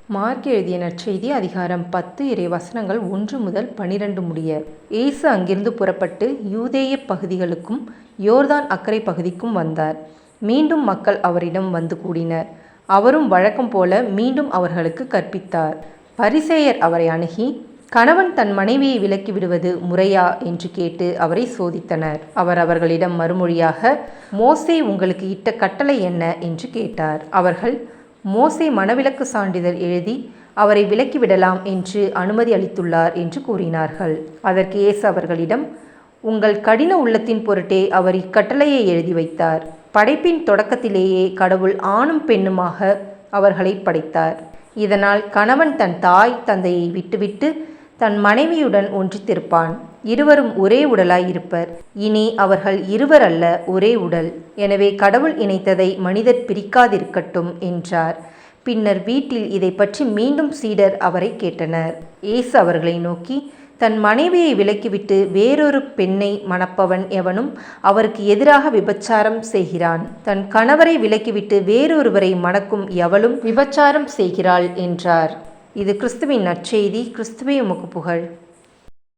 Mark எழுதிய நற்செய்தி அதிகாரம் 10 இறைவசனங்கள் 1 முதல் 12 முடிய. இயேசு அங்கிருந்து புறப்பட்டு யூதேய பகுதிகளுக்கும் யோர்தான் அக்கரை பகுதிக்கும் வந்தார். மீண்டும் மக்கள் அவரிடம் வந்து கூடினர். அவரும் வழக்கம் போல மீண்டும் அவர்களுக்கு கற்பித்தார். பரிசேயர் அவரை அணுகி, கணவன் தன் மனைவியை விலக்கி விடுவது முறையா என்று கேட்டு அவரை சோதித்தனர். அவர் அவர்களிடம் மறுமொழியாக, மோசே உங்களுக்கு இட்ட கட்டளை என்ன என்று கேட்டார். அவர்கள், மோசே மணவிலக்கு சான்றிதழ் எழுதி அவரை விலக்கிவிடலாம் என்று அனுமதி அளித்துள்ளார் என்று கூறினார்கள். அதற்கு இயேசு அவர்களிடம், உங்கள் கடின உள்ளத்தின் பொருட்டே அவர் இக்கட்டளையை எழுதி வைத்தார். படைப்பின் தொடக்கத்திலேயே கடவுள் ஆணும் பெண்ணுமாக அவர்களை படைத்தார். இதனால் கணவன் தன் தாய் தந்தையை விட்டுவிட்டு தன் மனைவியுடன் ஒன்றித்திருப்பான். இருவரும் ஒரே உடலாய் இருப்பர். இனி அவர்கள் இருவர் அல்ல, ஒரே உடல். எனவே கடவுள் இணைத்ததை மனிதர் பிரிக்காதிருக்கட்டும் என்றார். பின்னர் வீட்டில் இதை பற்றி மீண்டும் சீடர் அவரை கேட்டனர். இயேசு அவர்களை நோக்கி, தன் மனைவியை விலக்கிவிட்டு வேறொரு பெண்ணை மணப்பவன் எவனும் அவருக்கு எதிராக விபச்சாரம் செய்கிறான். தன் கணவரை விலக்கிவிட்டு வேறொருவரை மணக்கும் எவளும் விபச்சாரம் செய்கிறாள் என்றார். இது கிறிஸ்துவின் நற்செய்தி. கிறிஸ்துவே உமக்கு புகழ்.